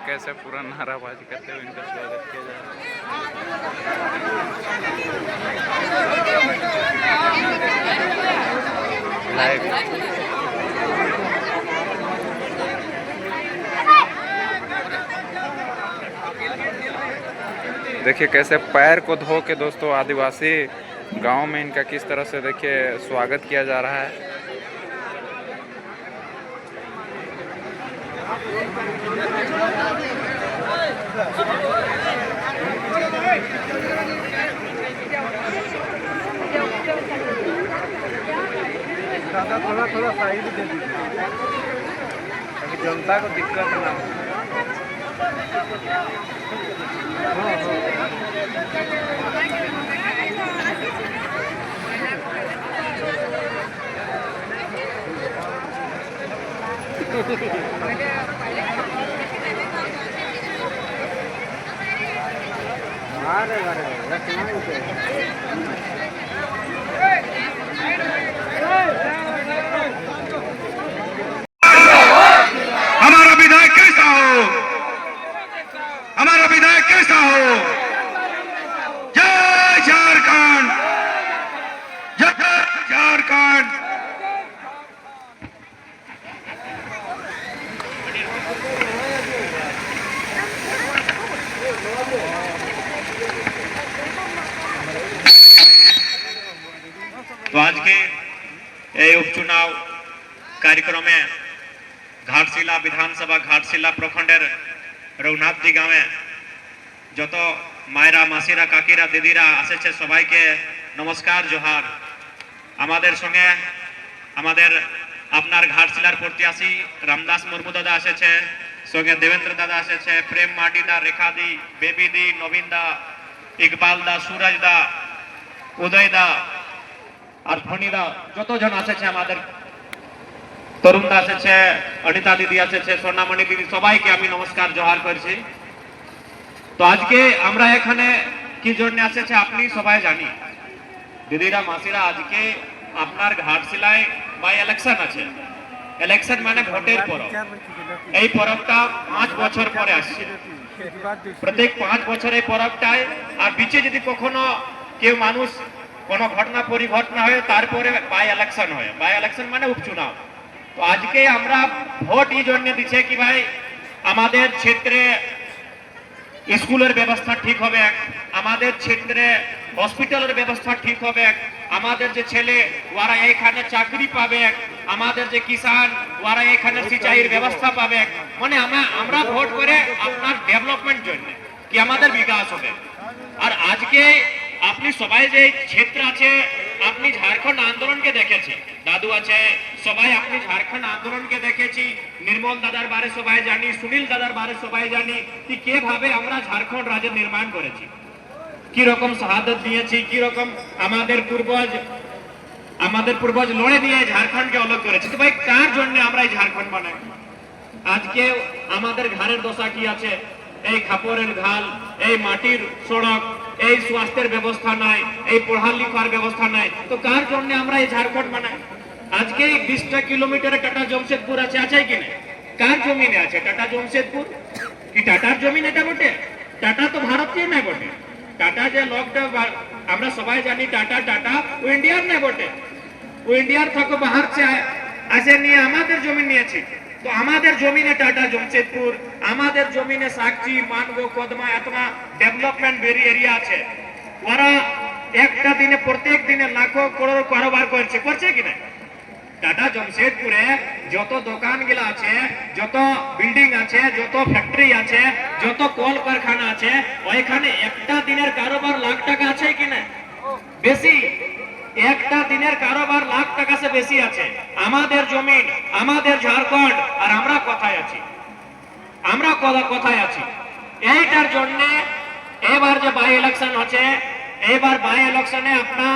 कैसे पूरा नाराबाजी करते हुए इनका स्वागत किया जा रहा है। देखिए कैसे पैर को धो के दोस्तों आदिवासी गांव में इनका किस तरह से देखिए स्वागत किया जा रहा है। दादा थोड़ा थोड़ा साइड दे दीजिए ताकि जनता को दिक्कत ना हो। अरे अरे हमारा विधायक कैसा हो, हमारा विधायक कैसा हो। जय झारखंड, जय झारखंड। तो आज के उपचुनाव कार्यक्रम में घाटशिला विधानसभा घाटशिला प्रखंडर रघुनाथदी गाँवे जो तो मायरा मासिरा काकीरा दिदिरा आसेছে সবাইকে नमस्कार जोहार। আমাদের সঙ্গে আমাদের আপনার ঘাটশিলার প্রত্যাশী রামদাস মুর্মু দাদা এসেছে, সঙ্গে দেবেন্দ্র দাদা এসেছে, প্রেম মাটিদা, রেখাদি, বেবিদি, নবীনদা, ইকবাল দা, সুরজ দা, উদয় দা আর ফণিদা যতজন এসেছে, আমাদের তরুণ দা এসেছে, অনিতা দিদি এসেছে, সোনামণি দিদি, সবাইকে আমি নমস্কার জোহার করছি। তো আজকে আমরা এখানে কি জন্য এসেছে আপনি সবাই জানি। দিদিরা মাসিরা আজকে আপনার ঘাটশিলায় বাই ইলেকশন আছে। ইলেকশন মানে ভোটের পরব। এই পরবটা 5 বছর পরে আসছে। প্রত্যেক 5 বছর এই পরবটায় আর বিচে যদি কখনো কেউ মানুষ কোনো ঘটনা পরিঘটনা হয় তারপরে বাই ইলেকশন হয়। বাই ইলেকশন মানে উপচুনাव। তো আজকে আমরা ভোট এই জন্য দিচ্ছে কি ভাই আমাদের ক্ষেত্রে স্কুলের ব্যবস্থা ঠিক হবে, আমাদের ক্ষেত্রে হসপিটালের ব্যবস্থা ঠিক হবে, আমাদের যে ছেলে ওরা এখানে চাকরি পাবে, আমাদের যে কিষান ওরা এখানে সিঁচাইয়ের ব্যবস্থা পাবে। মানে আমরা ভোট করে আপনার ডেভেলপমেন্ট জন্য কি আমাদের বিকাশ হবে। আর আজকে আপনি সবাই যে ক্ষেত্র আছে আপনি ঝাড়খণ্ড আন্দোলনকে দেখেছি, দাদু আছে সবাই, আপনি ঝাড়খণ্ড আন্দোলনকে দেখেছি, নির্মল দাদার বারে সবাই জানি, সুনীল দাদার বারে সবাই জানি কি কিভাবে আমরা ঝাড়খণ্ড রাজ্য নির্মাণ করেছি, কি রকম শাহাদত দিয়েছি, কি রকম আমাদের পূর্বজ লড়ে নিয়ে ঝাড়খণ্ডকে অলগ করেছে। তো ভাই কার জন্য আমরা এই ঝাড়খণ্ড বানাই? আজকে আমাদের ঘরের দশা কি আছে, এই খাপড়ের ঘাল, এই মাটির সড়ক, এই স্বাস্থ্যের ব্যবস্থা নাই, এই পড়ালেখার ব্যবস্থা নাই। তো কার জন্য আমরা এই ঝাড়খণ্ড বানাই? আজকে 20টা কিলোমিটারে টাটা জমশেদপুর আছে, আছে কি না? কার জমিনে আছে টাটা জমশেদপুর? কি টাটার জমিন এটা বটে? টাটা তো ভারতীয় নাই বটে। টাটা যে লোকটা আমরা সবাই জানি টাটা টাটা ও ইন্ডিয়ার নাই বটে। ও ইন্ডিয়ার থেকে বাহার আসে নিয়ে আমাদের জমি নিয়েছে। তো আমাদের জমিনে টাটা জমশেদপুর, আমাদের জমিনে সাকচি, মানগো, কদমা এতনা ডেভেলপমেন্ট এরিয়া আছে। ওরা একটা দিনে প্রত্যেক দিনে লাখো করোড় কারোবার করছে কি না? টাটা জমশেদপুরে যত দোকান গুলা আছে, যত বিল্ডিং আছে, যত ফ্যাক্টরি আছে, যত কল কারখানা আছে, ওইখানে একটা দিনের কারোবার লাখ টাকা আছে কি না? বেশি। একটা দিনের কারোবার লাখ টাকা সে বেশি আছে। আমাদের জমিন, আমাদের ঝাড়খণ্ড, আর আমরা কোথায় আছি? আমরা কোথায় আছি? এইটার জন্য এবার যে বাই ইলেকশন হচ্ছে, এবার বাই ইলেকশনে আপনা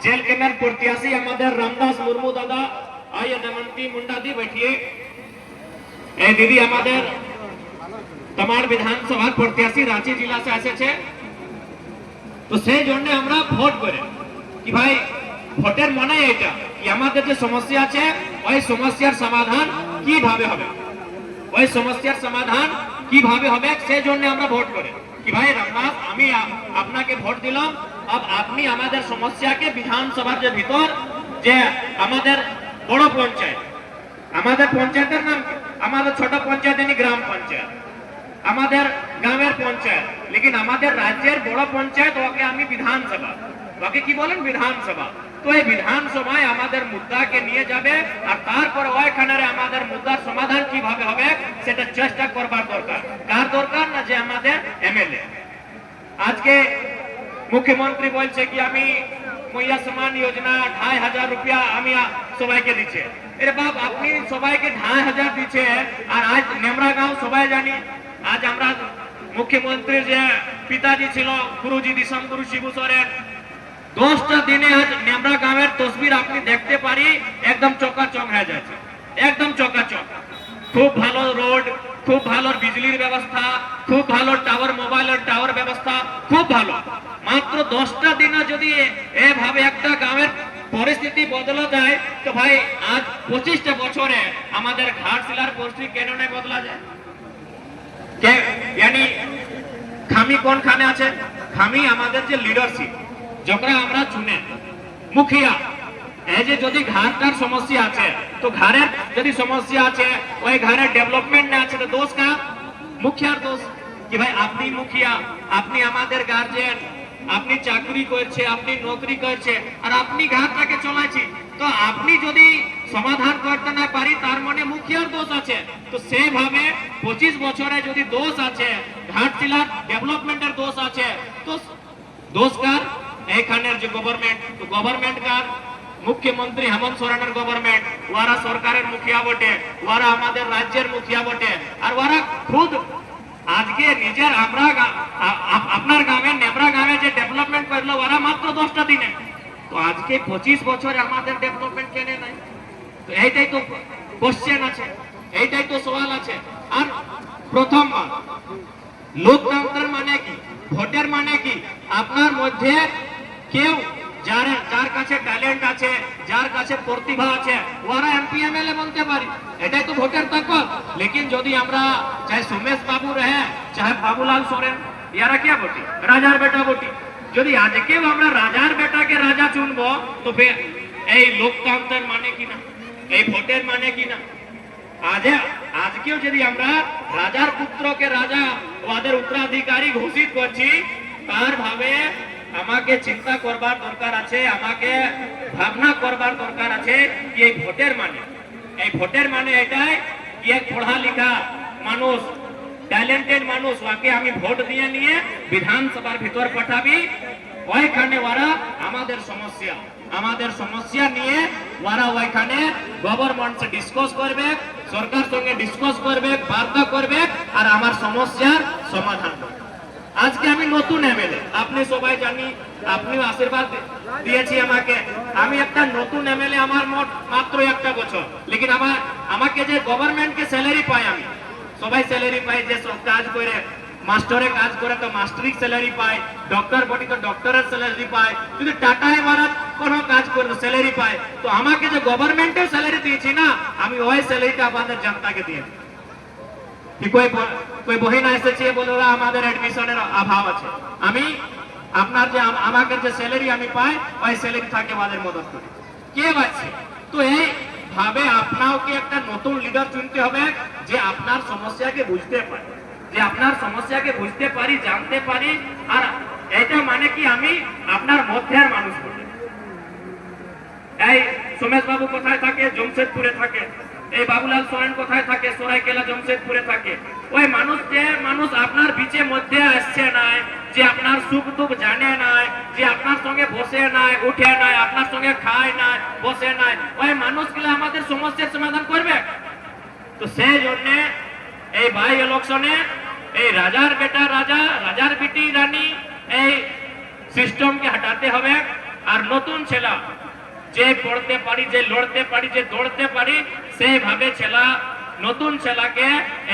जेल के अंदर प्रत्याशी हमारे रामदास मुर्मू दादा आइए दमंती मुंडा दी बैठिए। दीदी हमारे तमाम विधानसभा प्रत्याशी रांची जिला से आसे छे। तो से জন্য আমরা ভোট করে কি ভাই ভোটের মানে এটা কি আমাদের যে সমস্যা আছে ওই সমস্যার সমাধান কিভাবে হবে, ওই সমস্যার সমাধান কিভাবে হবে সেই জন্য আমরা ভোট করি কি ভাই রামনাথ আমি আপনাকে ভোট দিলাম আপনি আমাদের সমস্যাকে বিধানসভার যে ভিতর যে আমাদের বড় পঞ্চায়েত আমাদের পঞ্চায়েতের নাম আমাদের ছোট পঞ্চায়েত গ্রাম পঞ্চায়েত আমাদের গ্রামের পঞ্চায়েত লেকিন আমাদের রাজ্যের বড় পঞ্চায়েত ওকে আমি বিধানসভা ওকে কি বলেন বিধানসভা তো এই বিধানসভায় আমাদের মুদ্দাকে নিয়ে যাবে আর তারপর ওইখানে আমাদের মুদ্দার সমাধান কিভাবে হবে সেটা চেষ্টা করবার দরকার কার দরকার না যে আমাদের এমএলএ আজকে মুখ্যমন্ত্রী বলছে কি আমি মহিলা সম্মান যোজনা 2500 রুপিয়া আমি সবাইকে দিচ্ছে এরে বাপ আপনি সবাইকে 2500 দিচ্ছে আর আজ নেমরা গাঁও সবাই জানি আজ আমরা মুখ্যমন্ত্রীর যে পিতাজি ছিল গুরুজি দিশম গুরু শিবু সোরেন 10টা দিনে আজ নেমরা গাঁয়ের তসবির আপনি দেখতে পারি একদম চকাচক হয়ে যাচ্ছে একদম চকাচক খুব ভালো রোড খুব ভালো বিজলির ব্যবস্থা খুব ভালো টাওয়ার মোবাইলের টাওয়ার ব্যবস্থা খুব ভালো মাত্র 10টা দিনে যদি এভাবে একটা গ্রামের পরিস্থিতি বদলা যায় তো ভাই আজ 25টা বছরে আমাদের ঘাটশিলার পরিস্থিতি কেন নাই বদলা যায় यानी খামি কোনখানে আছে খামি আমাদের যে লিডারশিপ যখন আমরা চুনে মুখিয়া এই যে যদি ঘাটটার সমস্যা আছে তো ঘরের যদি সমস্যা আছে ওই ঘরের ডেভেলপমেন্ট না আছে তো দোষ কা মুখিয়ার দোষ কি ভাই আপনি মুখিয়া আপনি আমাদের গার্জিয়ান আপনি চাকরি করছে আপনি নৌকরি করছে আর আপনি ঘাটটাকে চলাইছি তো আপনি যদি সমাধান করতে না পারি তার মানে মুখিয়ার দোষ আছে তো সেভাবে 25 বছরে যদি দোষ আছে ঘাটশিলার ডেভেলপমেন্টের দোষ আছে তো দোষ কার এখানের যে গভর্নমেন্ট কার মুখ্যমন্ত্রী হেমন্ত সোরেনের গভর্নমেন্ট ওরা সরকারের মুখিয়া বটে ওরা আমাদের রাজ্যের মুখিয়া বটে আর ওরা খুদ আজকে নিজের আমরা আপনার গ্রামে নেমরা গ্রামে যে ডেভেলপমেন্ট করলো ওরা মাত্র 10টা দিনে তো আজকে 25 বছরে আমাদের ডেভেলপমেন্ট কেন নাই তো এইটাই তো কোশ্চেন আছে এইটাই তো সওয়াল আছে আর প্রথমবার লোকতন্ত্রের মানে কি ভোটের মানে কি আপনার মধ্যে কেউ যার কাছে ট্যালেন্ট আছে যার কাছে প্রতিভা আছে ওরা এমপি এমএলএ বলতে পারি এটাই তো ভোটের তাকত লেকিন যদি আমরা চাहे সোমেশ বাবু রহে চাहे বাবুলাল সোরেন এরা কে বটি রাজার বেটা বটি যদি আজকেও আমরা রাজার বেটাকে রাজা চুনবো তো এই লোকতন্ত্রের মানে কি না এই ভোটের মানে কি না আজকেও যদি আমরা রাজার পুত্রকে রাজা ওদের উত্তরাধিকারী ঘোষিত করছি তার ভাবে আমাকে চিন্তা করবার দরকার আছে আমাকে ভাবনা করবার দরকার আছে কি এই ভোটের মানে এটাই কি এক পড়া লেখা মানুষ ট্যালেন্টেড মানুষ ওকে আমি ভোট দিয়ে নিয়ে বিধানসভার ভিতর পাঠাবি ওইখানে ওরা আমাদের সমস্যা নিয়ে ওরা ওইখানে গভর্নমেন্ট ডিসকাস করবে সরকার সঙ্গে ডিসকাস করবে বার্তা করবে আর আমার সমস্যার সমাধান করবে আজকে আমি নতুন এমএলএ আপনি সবাই জানি আপনিও আশীর্বাদ দিয়েছি আমাকে আমি একটা নতুন এমএলএ আমার মাত্র একটা বছর লেকিন আমাকে যে গভর্নমেন্টকে স্যালারি পাই আমি সবাই স্যালারি পাই যে সব কাজ করে মাস্টারে কাজ করে তো মাস্টারিক স্যালারি পায় ডক্টর বডি তো ডক্টরের স্যালারি পায় যদি টাটায় ভারত কোনো কাজ করে স্যালারি পায় তো আমাকে যে গভর্নমেন্টের স্যালারি দিয়েছি না আমি ওই স্যালারিটা আমাদের জনতাকে দিয়েছি कोई बहिन এসেছে বলে আমাদের এডমিশনের অভাব আছে আমি আপনার যে আমাকে যে স্যালারি আমি পাই ওই স্যালারি থাকে আমাদের মদত করি কে আছে তো এই ভাবে আপনাকে একটা নতুন লিডার চুনতে হবে যে আপনার সমস্যাকে বুঝতে পারে জানতে পারি আর এটা মানে কি আমি আপনার মধ্যের মানুষ বলি এই সোমেশ বাবু কোথায় থাকে জমশেদপুরে থাকে এই বাবুলাল সোরেন কোথায় থাকে সরাইকেলা জমশেদপুরে থাকে ওই মানুষ আপনার বিচে মধ্যে আসছে নাই যে আপনার সুখ দুঃখ জানে নাই যে আপনার সঙ্গে বসে নাই উঠে নাই আপনার সঙ্গে খায় নাই বসে নাই ওই মানুষগুলো আমাদের সমস্যার সমাধান করবে তো সেই জন্য এই বাই ইলেকশনে এই রাজার বেটা রাজার বেটি রানী এই সিস্টেমকে হটাতে হবে আর নতুন ছেলা যে পড়তে পারি যে লড়তে পারি যে দৌড়তে পারি সেইভাবে নতুন ছেলাকে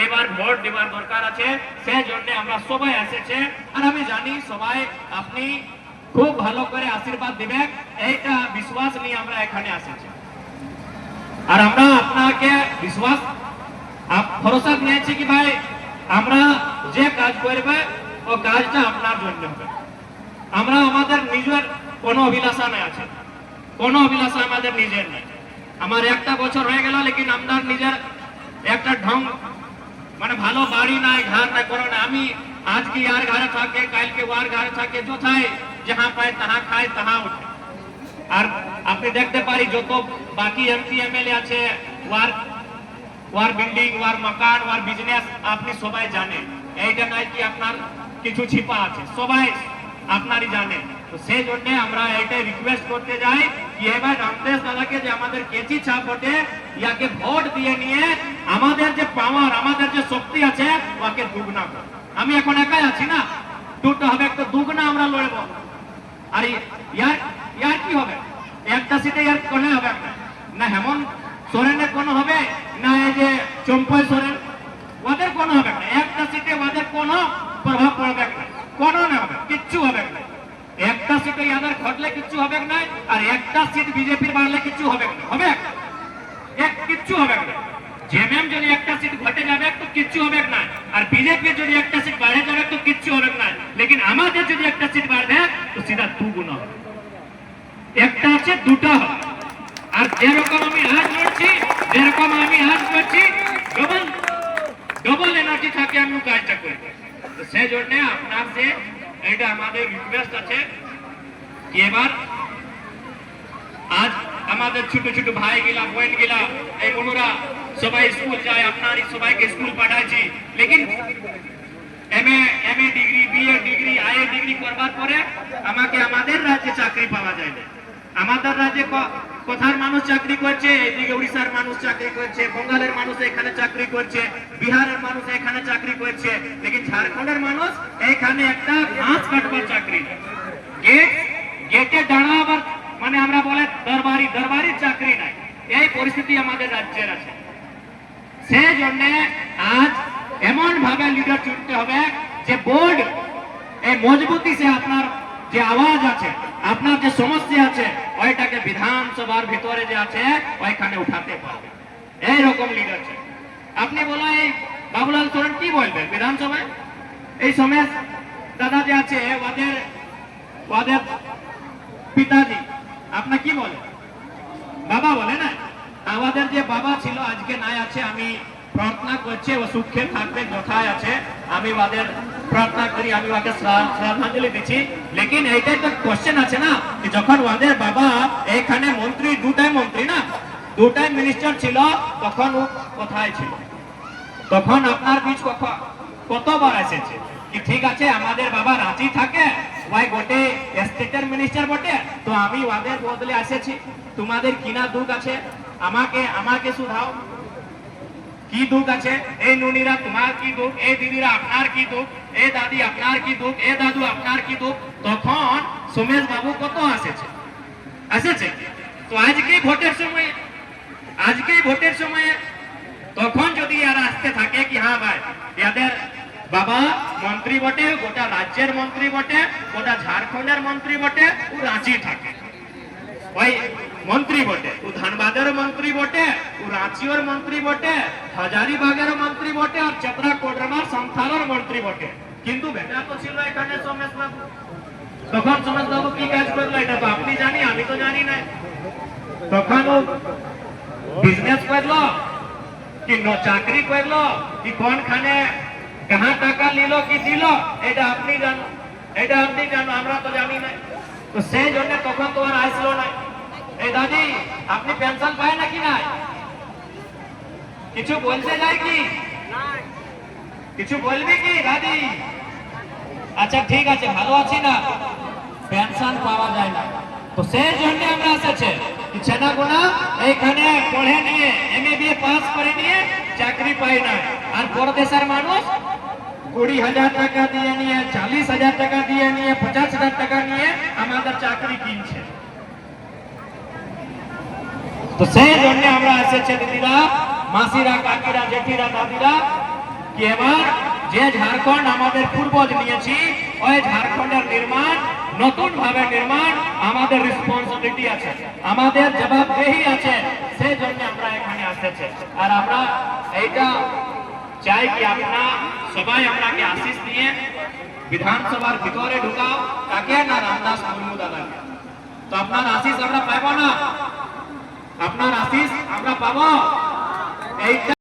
এবার ভোট দেওয়ার দরকার আছে সেই জন্য আমরা সবাই এসেছে আর আমি জানি সবাই আপনি খুব ভালো করে আশীর্বাদ দিবেন এইটা বিশ্বাস নিয়ে আমরা এখানে এসেছি আর আমরা আপনাকে ভরসা দিয়েছি কি ভাই আমরা যে কাজ করবে ও কাজটা আপনার জন্য হবে। আমরা আমাদের নিজের কোনো অভিলাষা নাই আছে, কোনো অভিলাষা আমাদের নিজের নেই। আমার একটা বছর হয়ে গেল, লেকিন আমার নিজের একটা ঢং মানে ভালো বাড়ি নাই, ঘর নাই, কোনো নাই। আমি আজকে यार ঘরে থাকে, কালকে ওয়ার ঘরে থাকে, যথায় যাহা পায় তাহা খায় তাহা উঠে। আর আপনি দেখতে পারি যত বাকি এমপি এমএলএ আছে, ওয়ার বিল্ডিং, ওয়ার মকান, ওয়ার বিজনেস আপনি সবাই জানেন। এইটা নয় কি আপনার কিছু ছিপা আছে, সবাই আপনারই জানে। তো সেই জন্য আমরা এইটাই রিকোয়েস্ট করতে যাই কি এবার রামদেশ দাদাকে যে আমাদের কেচি ছাপ ভোটে ইয়াকে ভোট দিয়ে নিয়ে আমাদের যে পাওয়ার, আমাদের যে শক্তি আছে ওকে দুগুনা করো। আমি এখন একাই আছি না, দুটো হবে, একটা দুগুনা আমরা লড়বো। আর ইয়ার কি হবে, একটা সিটে ইয়ার কোনো হবে না, হেমন্ত সোরেনের কোনো হবে না, এই যে চম্পই সোরেন ওদের কোনো হবে না। একটা সিটে ওদের কোনো প্রভাব পড়বে না, কোনো না হবে, কিচ্ছু হবে না। একটা সিটে ইয়াদের ঘটলে কিচ্ছু হবে না, আর একটা সিট বিজেপির বাড়লে কিচ্ছু হবে না, হবে কিচ্ছু হবে না। জেএমএম যদি একটা সিট ঘটে যাবে তো কিচ্ছু হবে না, আর বিজেপি যদি একটা সিট বাড়ে যাবে তো কিচ্ছু হবে না। লেকিন আমাদের যদি একটা সিট বাড়বে তো সিধা দুগুণা হবে, একটা আছে দুটো হবে। আর যেরকম আমি আজ লড়ছি, যেরকম আমি আজ করছি, ডবল এনার্জি থাকে আমি কাজটা করি। তো সেই জন্য আপনার যে এটা আমাদের রিকোয়েস্ট আছে কি এবার আজ আমাদের ছোট ছোট ভাই গিলা, বোন গিলা, এই বোনরা সবাই স্কুল যায়, আপনার সবাইকে স্কুল পাঠাইছি। লেকিন MA degree, BA degree, IA degree করবার পরে আমাকে আমাদের রাজ্যে চাকরি পাওয়া যায় না। আমাদের রাজ্যে কোথার মানুষ চাকরি করছে, এদিকে উড়িষ্যার মানুষ চাকরি করছে, বঙ্গালের মানুষ এখানে চাকরি করছে, বিহারের মানুষ এখানে চাকরি করছে, লেকিন ঝাড়খণ্ডের মানুষ এখানে একটা ঘাস কাটবার চাকরি, গেটে দাঁড়াবার মানে আমরা বলে দরবারির চাকরি নাই। এই পরিস্থিতি আমাদের রাজ্যের আছে। সেই জন্য আজ এমন ভাবে লিডার চুনতে হবে যে বোর্ড এই মজবুতি সে আপনার যে আওয়াজ আছে, আপনার যে সমস্যা আছে ওইটাকে বিধানসভার ভিতরে যে আছে ওইখানে উঠাতে পারবে, এইরকম লিডার চাই। আপনি বলো এই বাবুলাল সোরেন কি বলবেন বিধানসভায়? এই সমেশ দাদা যে আছে ওদের পিতাজি, আপনার কি বলে? বাবা বলে না? আমাদের যে বাবা ছিল আজকে নাই আছে, আমি প্রার্থনা করছি ও সুখে থাকবে, যথায় আছে আমি ওদের প্রার্থনা করি, আমি ওকে শ্রদ্ধাঞ্জলি দিচ্ছি। লেকিন এইটাই তো কোশ্চেন আছে না যে যখন ওদের বাবা এখানে মন্ত্রী, দুটাই মন্ত্রী না, দুটাই মিনিস্টার ছিল, তখন ও কোথায় ছিল? তখন আপনার বীজ কতবার এসেছে কি ঠিক আছে আমাদের বাবা রাঁচি থাকে, ওই গোটে স্টেটের মিনিস্টার বটে, তো আমি ওদের বদলে এসেছি, তোমাদের কিনা দুঃখ আছে, আমাকে শুধাও কি দুঃখ আছে? এই নুনিরা তোমার কি দুঃখ, এই দিদিরা আপনার কি দুঃখ, এই দাদি আপনার কি দুঃখ, এই দাদু আপনার কি দুঃখ? তখন সোমেশ বাবু কত এসেছে। তো আজকেই ভোটের সময়ে তখন যদি এরা আসতে থাকে কি হ্যাঁ ভাই এদের বাবা মন্ত্রী বটে, গোটা রাজ্যের মন্ত্রী বটে, গোটা ঝাড়খণ্ডের মন্ত্রী বটে, ও রাঁচি থাকে, ওই মন্ত্রী বটে, ও ধানবাদের মন্ত্রী বটে, ও রাঁচির মন্ত্রী বটে, হাজারিবাগের মন্ত্রী বটে, আর চেতরা কোডরমার সংথালের মন্ত্রী বটে। কিন্তু বেটা তো ছিল এখানে সোমেশ বাবু। তখন সোমেশ বাবু কি কাজ করলো এটা তো আপনি জানি, আমি তো জানি না। তখন ও বিজনেস করলো কি চাকরি করলো কি কোনখানে কাহা টাকা নিল কি দিল এটা আপনি জানো, আমরা তো জানি না। তো সেই জন্য তখন তো আর আসলো না। এই দাদি আপনি পেনশন পায় নাকি নাই? কিছু বলতে যায় কি? কিছু বলবি কি দাদি? আচ্ছা ঠিক আছে, ভালো আছি না, পেনশন পাওয়া যায় না। তো সেই জন্য আমরা এসেছে ছেনাগুনা এইখানে পড়ে নিয়ে এমএ বিএ পাস করে নিয়ে চাকরি পায় না, আর পরদেশের মানুষ 20,000 টাকা দিয়ে নিয়ে, 40,000 টাকা দিয়ে নিয়ে, 50,000 টাকা নিয়ে আমাদের চাকরি কিনছে। তো সেই জন্য আমরা এসেছে দিদিরা, মাসিরা, কাকিরা, জেঠিরা, দাদিরা কি এবার যে ঝাড়খণ্ড আমাদের পূর্বজ নিয়েছি ওই ঝাড়খণ্ডের নির্মাণ, নতুন ভাবে নির্মাণ আমাদের রেসপন্সিবিলিটি আছে, আমাদের জবাবদেহি আছে। সেই জন্য আমরা এখানে এসেছে। আর আমরা এইটা চাই কি আপনারা সবাই আপনাকে আশিস দিয়ে বিধানসভার ভিতরে ঢুকাও, কাকে না রামদাস মুর্মু দাদাকে। তো আপনার আশিস আমরা পাবো না, আপনার আশিস আমরা পাবো। এইটা